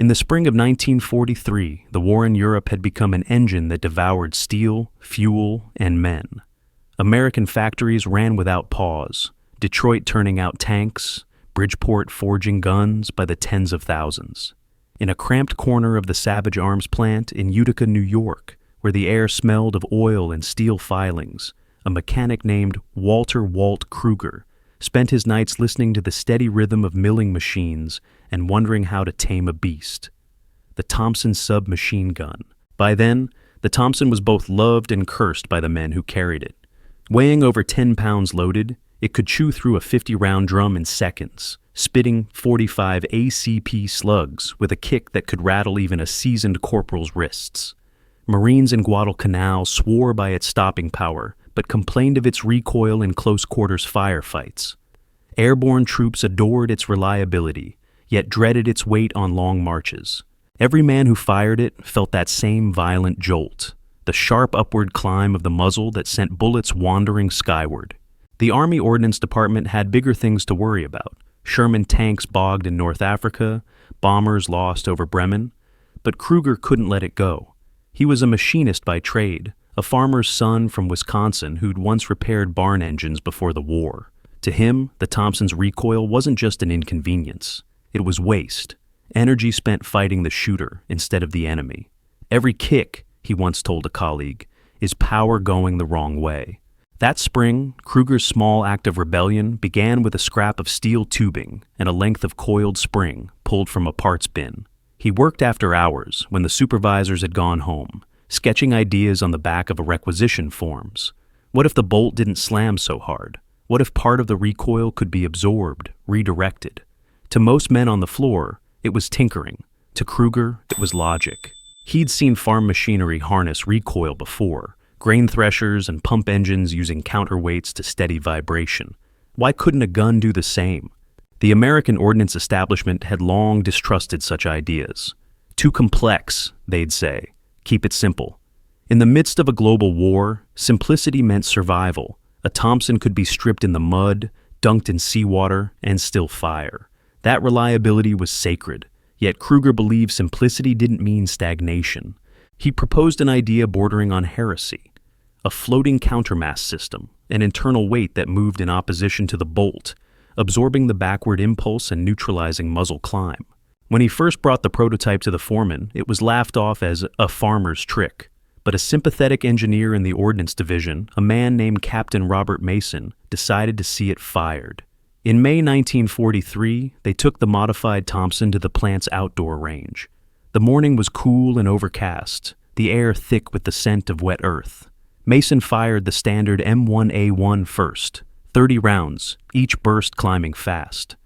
In the spring of 1943, the war in Europe had become an engine that devoured steel, fuel, and men. American factories ran without pause, Detroit turning out tanks, Bridgeport forging guns by the tens of thousands. In a cramped corner of the Savage Arms plant in Utica, New York, where the air smelled of oil and steel filings, a mechanic named Walt Kruger spent his nights listening to the steady rhythm of milling machines and wondering how to tame a beast. The Thompson submachine gun. By then, the Thompson was both loved and cursed by the men who carried it. Weighing over 10 pounds loaded, it could chew through a 50-round drum in seconds, spitting 45 ACP slugs with a kick that could rattle even a seasoned corporal's wrists. Marines in Guadalcanal swore by its stopping power, but complained of its recoil in close-quarters firefights. Airborne troops adored its reliability, yet dreaded its weight on long marches. Every man who fired it felt that same violent jolt, the sharp upward climb of the muzzle that sent bullets wandering skyward. The Army Ordnance Department had bigger things to worry about: Sherman tanks bogged in North Africa, bombers lost over Bremen. But Kruger couldn't let it go. He was a machinist by trade, a farmer's son from Wisconsin who'd once repaired barn engines before the war. To him, the Thompson's recoil wasn't just an inconvenience. It was waste, energy spent fighting the shooter instead of the enemy. Every kick, he once told a colleague, is power going the wrong way. That spring, Kruger's small act of rebellion began with a scrap of steel tubing and a length of coiled spring pulled from a parts bin. He worked after hours when the supervisors had gone home, sketching ideas on the back of requisition forms. What if the bolt didn't slam so hard? What if part of the recoil could be absorbed, redirected? To most men on the floor, it was tinkering. To Kruger, it was logic. He'd seen farm machinery harness recoil before, grain threshers and pump engines using counterweights to steady vibration. Why couldn't a gun do the same? The American ordnance establishment had long distrusted such ideas. Too complex, they'd say. Keep it simple. In the midst of a global war, simplicity meant survival. A Thompson could be stripped in the mud, dunked in seawater, and still fire. That reliability was sacred, yet Kruger believed simplicity didn't mean stagnation. He proposed an idea bordering on heresy: a floating countermass system, an internal weight that moved in opposition to the bolt, absorbing the backward impulse and neutralizing muzzle climb. When he first brought the prototype to the foreman, it was laughed off as a farmer's trick. But a sympathetic engineer in the Ordnance Division, a man named Captain Robert Mason, decided to see it fired. In May 1943, they took the modified Thompson to the plant's outdoor range. The morning was cool and overcast, the air thick with the scent of wet earth. Mason fired the standard M1A1 first, 30 rounds, each burst climbing fast.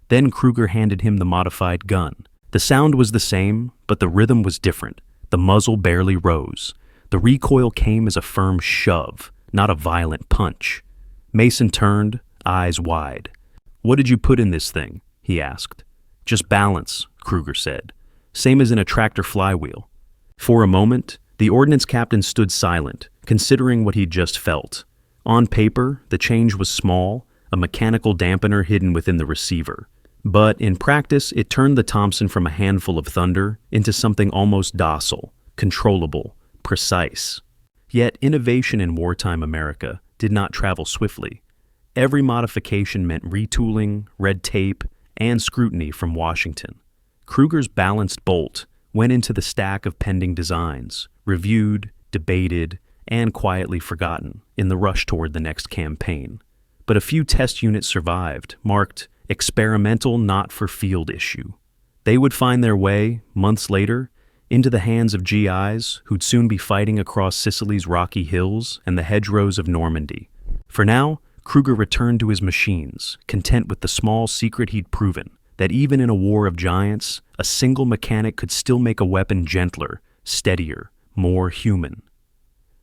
Then Kruger handed him the modified gun. The sound was the same, but the rhythm was different. The muzzle barely rose. The recoil came as a firm shove, not a violent punch. Mason turned, eyes wide. "What did you put in this thing?" he asked. "Just balance," Kruger said. "Same as in a tractor flywheel." For a moment, the ordnance captain stood silent, considering what he'd just felt. On paper, the change was small, a mechanical dampener hidden within the receiver. But in practice, it turned the Thompson from a handful of thunder into something almost docile, controllable, precise. Yet innovation in wartime America did not travel swiftly. Every modification meant retooling, red tape, and scrutiny from Washington. Kruger's balanced bolt went into the stack of pending designs, reviewed, debated, and quietly forgotten in the rush toward the next campaign. But a few test units survived, marked experimental, not for field issue. They would find their way, months later, into the hands of GIs who'd soon be fighting across Sicily's rocky hills and the hedgerows of Normandy. For now, Kruger returned to his machines, content with the small secret he'd proven, that even in a war of giants, a single mechanic could still make a weapon gentler, steadier, more human.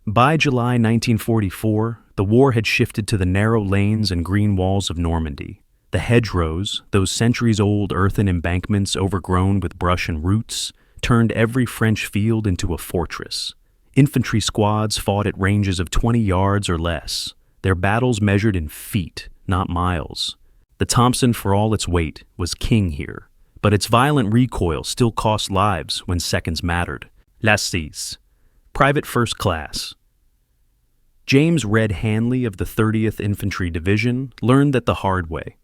By July 1944, the war had shifted to the narrow lanes and green walls of Normandy. The hedgerows, those centuries-old earthen embankments overgrown with brush and roots, turned every French field into a fortress. Infantry squads fought at ranges of 20 yards or less. Their battles measured in feet, not miles. The Thompson, for all its weight, was king here. but its violent recoil still cost lives when seconds mattered. Lasses. Private First Class. James Red Hanley of the 30th Infantry Division learned that the hard way.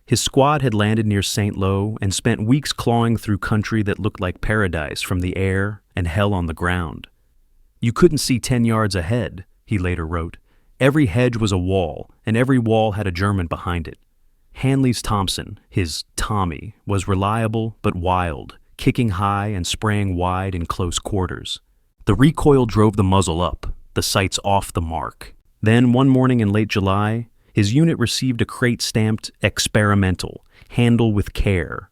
His squad had landed near St. Lo and spent weeks clawing through country that looked like paradise from the air and hell on the ground. You couldn't see 10 yards ahead, he later wrote. Every hedge was a wall, and every wall had a German behind it. Hanley's Thompson, his Tommy, was reliable but wild, kicking high and spraying wide in close quarters. The recoil drove the muzzle up, the sights off the mark. Then, one morning in late July, his unit received a crate stamped "Experimental, Handle with Care."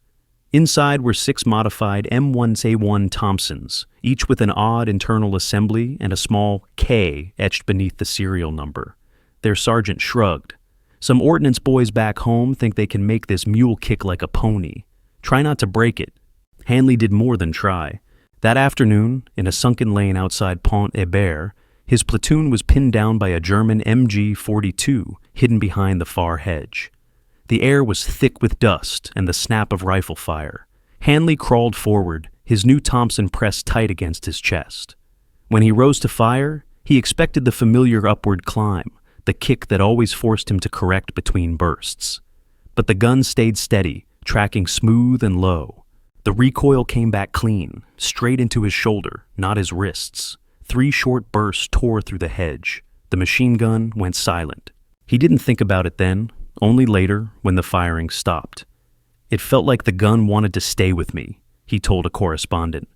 Inside were 6 modified M1A1 Thompsons, each with an odd internal assembly and a small K etched beneath the serial number. Their sergeant shrugged. "Some ordnance boys back home think they can make this mule kick like a pony. Try not to break it." Hanley did more than try. That afternoon, in a sunken lane outside Pont-Hébert, his platoon was pinned down by a German MG-42 hidden behind the far hedge. The air was thick with dust and the snap of rifle fire. Hanley crawled forward, his new Thompson pressed tight against his chest. When he rose to fire, he expected the familiar upward climb, the kick that always forced him to correct between bursts. But the gun stayed steady, tracking smooth and low. The recoil came back clean, straight into his shoulder, not his wrists. 3 short bursts tore through the hedge. The machine gun went silent. He didn't think about it then, only later when the firing stopped. "It felt like the gun wanted to stay with me," he told a correspondent.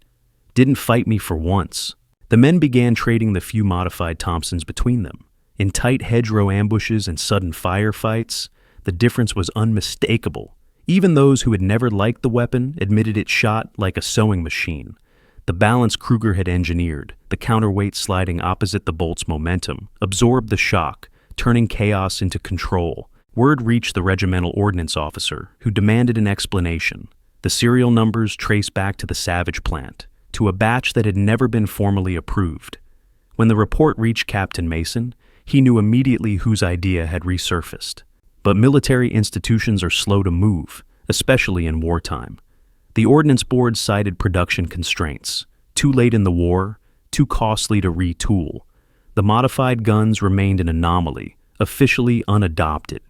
"Didn't fight me for once." The men began trading the few modified Thompsons between them. In tight hedgerow ambushes and sudden firefights, the difference was unmistakable. Even those who had never liked the weapon admitted it shot like a sewing machine. The balance Kruger had engineered, the counterweight sliding opposite the bolt's momentum, absorbed the shock, turning chaos into control. Word reached the regimental ordnance officer, who demanded an explanation. The serial numbers traced back to the Savage plant, to a batch that had never been formally approved. When the report reached Captain Mason, he knew immediately whose idea had resurfaced. But military institutions are slow to move, especially in wartime. The Ordnance Board cited production constraints. Too late in the war, too costly to retool. The modified guns remained an anomaly, officially unadopted.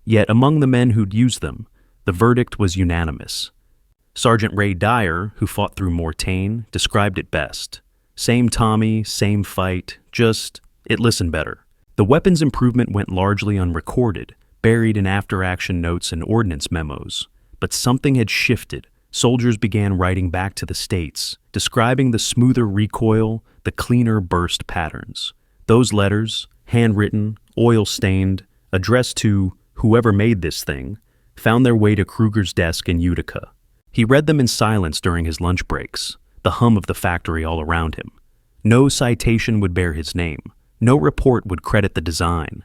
Yet among the men who'd used them, the verdict was unanimous. Sergeant Ray Dyer, who fought through Mortain, described it best. "Same Tommy, same fight, just, it listened better." The weapons improvement went largely unrecorded, buried in after-action notes and ordnance memos. But something had shifted. Soldiers began writing back to the States, describing the smoother recoil, the cleaner burst patterns. Those letters, handwritten, oil-stained, addressed to whoever made this thing, found their way to Kruger's desk in Utica. He read them in silence during his lunch breaks, the hum of the factory all around him. No citation would bear his name. No report would credit the design.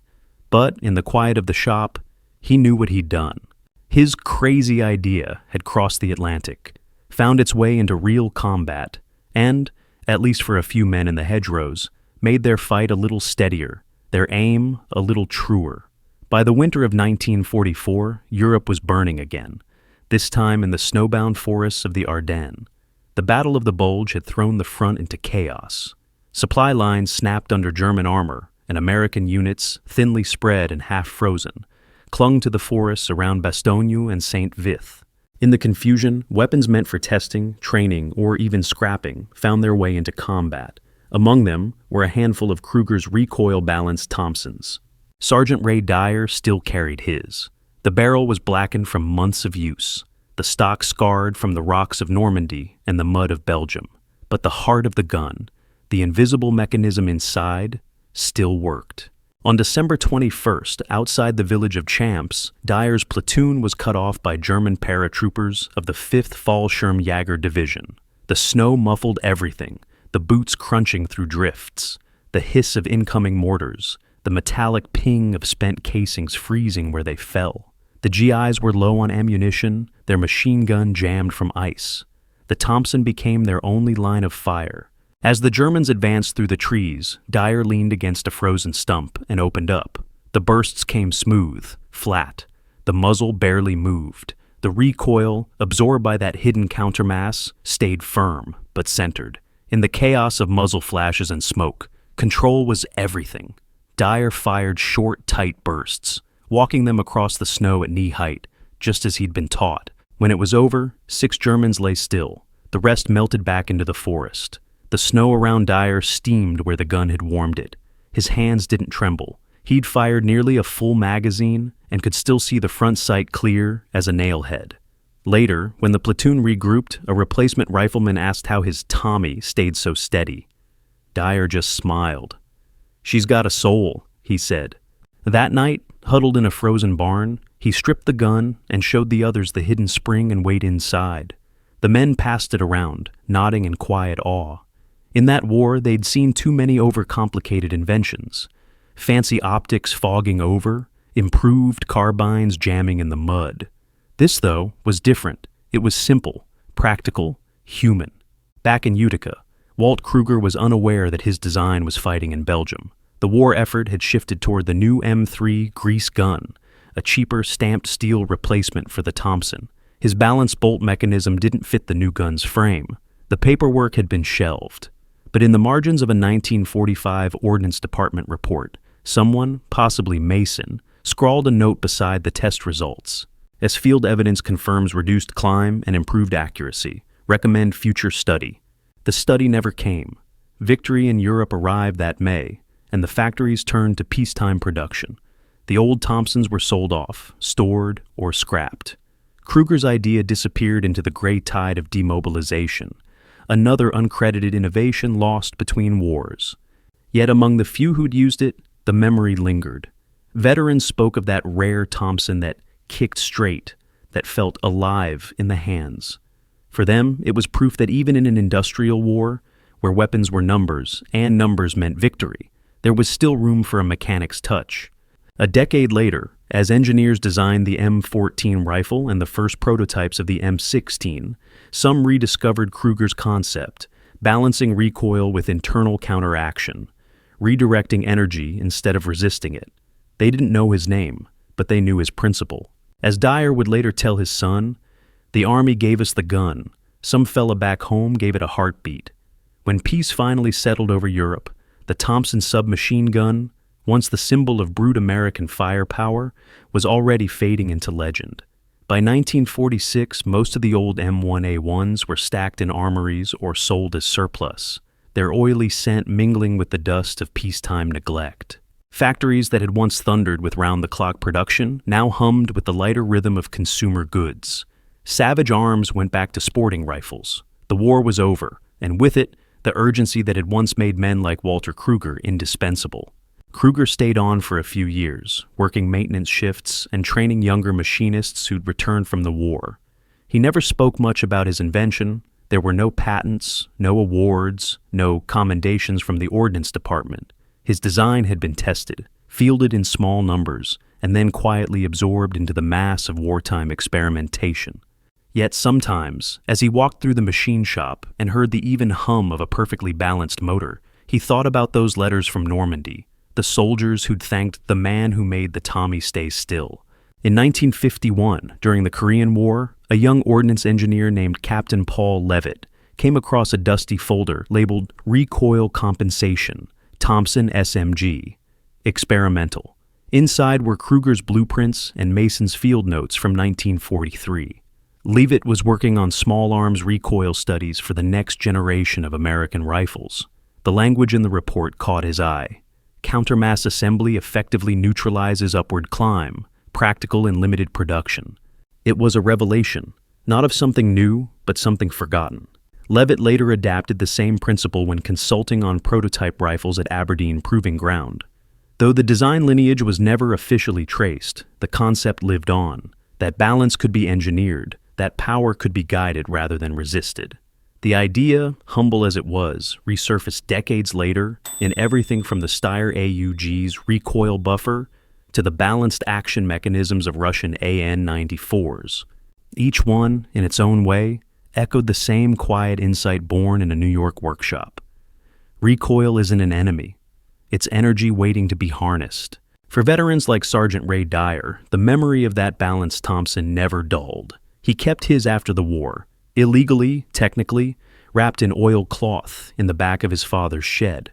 But in the quiet of the shop, he knew what he'd done. His crazy idea had crossed the Atlantic, found its way into real combat, and, at least for a few men in the hedgerows, made their fight a little steadier, their aim a little truer. By the winter of 1944, Europe was burning again, this time in the snowbound forests of the Ardennes. The Battle of the Bulge had thrown the front into chaos. Supply lines snapped under German armor, and American units, thinly spread and half-frozen, clung to the forests around Bastogne and St. Vith. In the confusion, weapons meant for testing, training, or even scrapping found their way into combat. Among them were a handful of Kruger's recoil-balanced Thompsons. Sergeant Ray Dyer still carried his. The barrel was blackened from months of use, the stock scarred from the rocks of Normandy and the mud of Belgium. But the heart of the gun, the invisible mechanism inside, still worked. On December 21st, outside the village of Champs, Dyer's platoon was cut off by German paratroopers of the 5th Fallschirmjäger Division. The snow muffled everything, the boots crunching through drifts, the hiss of incoming mortars, the metallic ping of spent casings freezing where they fell. The GIs were low on ammunition, their machine gun jammed from ice. The Thompson became their only line of fire. As the Germans advanced through the trees, Dyer leaned against a frozen stump and opened up. The bursts came smooth, flat. The muzzle barely moved. The recoil, absorbed by that hidden countermass, stayed firm, but centered. In the chaos of muzzle flashes and smoke, control was everything. Dyer fired short, tight bursts, walking them across the snow at knee height, just as he'd been taught. When it was over, 6 Germans lay still. The rest melted back into the forest. The snow around Dyer steamed where the gun had warmed it. His hands didn't tremble. He'd fired nearly a full magazine and could still see the front sight clear as a nail head. Later, when the platoon regrouped, a replacement rifleman asked how his Tommy stayed so steady. Dyer just smiled. "She's got a soul," he said. That night, huddled in a frozen barn, he stripped the gun and showed the others the hidden spring and weight inside. The men passed it around, nodding in quiet awe. In that war, they'd seen too many overcomplicated inventions. Fancy optics fogging over, improved carbines jamming in the mud. This, though, was different. It was simple, practical, human. Back in Utica, Walt Kruger was unaware that his design was fighting in Belgium. The war effort had shifted toward the new M3 grease gun, a cheaper stamped steel replacement for the Thompson. His balance bolt mechanism didn't fit the new gun's frame. The paperwork had been shelved. But in the margins of a 1945 Ordnance Department report, someone, possibly Mason, scrawled a note beside the test results. As field evidence confirms reduced climb and improved accuracy, recommend future study. The study never came. Victory in Europe arrived that May, and the factories turned to peacetime production. The old Thompsons were sold off, stored, or scrapped. Kruger's idea disappeared into the gray tide of demobilization, another uncredited innovation lost between wars. Yet among the few who'd used it, the memory lingered. Veterans spoke of that rare Thompson that kicked straight, that felt alive in the hands. For them, it was proof that even in an industrial war, where weapons were numbers, and numbers meant victory, there was still room for a mechanic's touch. A decade later, as engineers designed the M14 rifle and the first prototypes of the M16, some rediscovered Kruger's concept, balancing recoil with internal counteraction, redirecting energy instead of resisting it. They didn't know his name, but they knew his principle. As Dyer would later tell his son, "The Army gave us the gun. Some fella back home gave it a heartbeat." When peace finally settled over Europe, the Thompson submachine gun, once the symbol of brute American firepower, was already fading into legend. By 1946, most of the old M1A1s were stacked in armories or sold as surplus, their oily scent mingling with the dust of peacetime neglect. Factories that had once thundered with round-the-clock production now hummed with the lighter rhythm of consumer goods. Savage arms went back to sporting rifles. The war was over, and with it, the urgency that had once made men like Walter Kruger indispensable. Kruger stayed on for a few years, working maintenance shifts and training younger machinists who'd returned from the war. He never spoke much about his invention. There were no patents, no awards, no commendations from the Ordnance Department. His design had been tested, fielded in small numbers, and then quietly absorbed into the mass of wartime experimentation. Yet sometimes, as he walked through the machine shop and heard the even hum of a perfectly balanced motor, he thought about those letters from Normandy, the soldiers who'd thanked the man who made the Tommy stay still. In 1951, during the Korean War, a young ordnance engineer named Captain Paul Levitt came across a dusty folder labeled Recoil Compensation, Thompson SMG, Experimental. Inside were Kruger's blueprints and Mason's field notes from 1943. Levitt was working on small arms recoil studies for the next generation of American rifles. The language in the report caught his eye. Countermass assembly effectively neutralizes upward climb, practical in limited production. It was a revelation, not of something new, but something forgotten. Levitt later adapted the same principle when consulting on prototype rifles at Aberdeen Proving Ground. Though the design lineage was never officially traced, the concept lived on. That balance could be engineered, that power could be guided rather than resisted. The idea, humble as it was, resurfaced decades later in everything from the Steyr AUG's recoil buffer to the balanced action mechanisms of Russian AN-94s. Each one, in its own way, echoed the same quiet insight born in a New York workshop. Recoil isn't an enemy. It's energy waiting to be harnessed. For veterans like Sergeant Ray Dyer, the memory of that balanced Thompson never dulled. He kept his after the war, illegally, technically, wrapped in oil cloth in the back of his father's shed.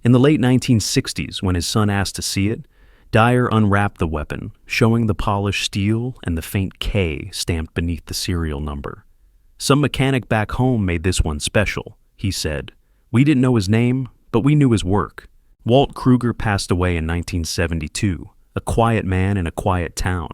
In the late 1960s, when his son asked to see it, Dyer unwrapped the weapon, showing the polished steel and the faint K stamped beneath the serial number. "Some mechanic back home made this one special," he said. "We didn't know his name, but we knew his work." Walt Kruger passed away in 1972, a quiet man in a quiet town.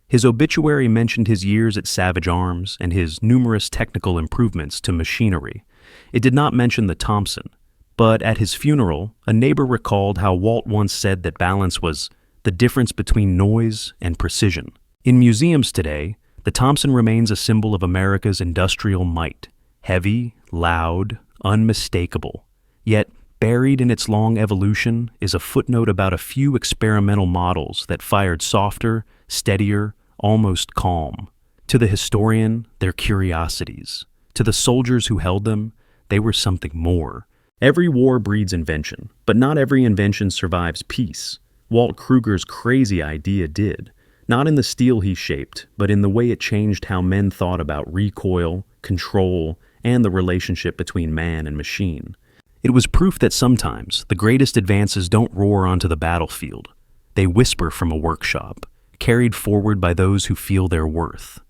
His obituary mentioned his years at Savage Arms and his numerous technical improvements to machinery. It did not mention the Thompson, but at his funeral, a neighbor recalled how Walt once said that balance was the difference between noise and precision. In museums today, the Thompson remains a symbol of America's industrial might, heavy, loud, unmistakable. Yet, buried in its long evolution is a footnote about a few experimental models that fired softer, steadier, almost calm. To the historian, they're curiosities. To the soldiers who held them, they were something more. Every war breeds invention, but not every invention survives peace. Walt Kruger's crazy idea did, not in the steel he shaped, but in the way it changed how men thought about recoil, control, and the relationship between man and machine. It was proof that sometimes the greatest advances don't roar onto the battlefield. They whisper from a workshop, carried forward by those who feel their worth.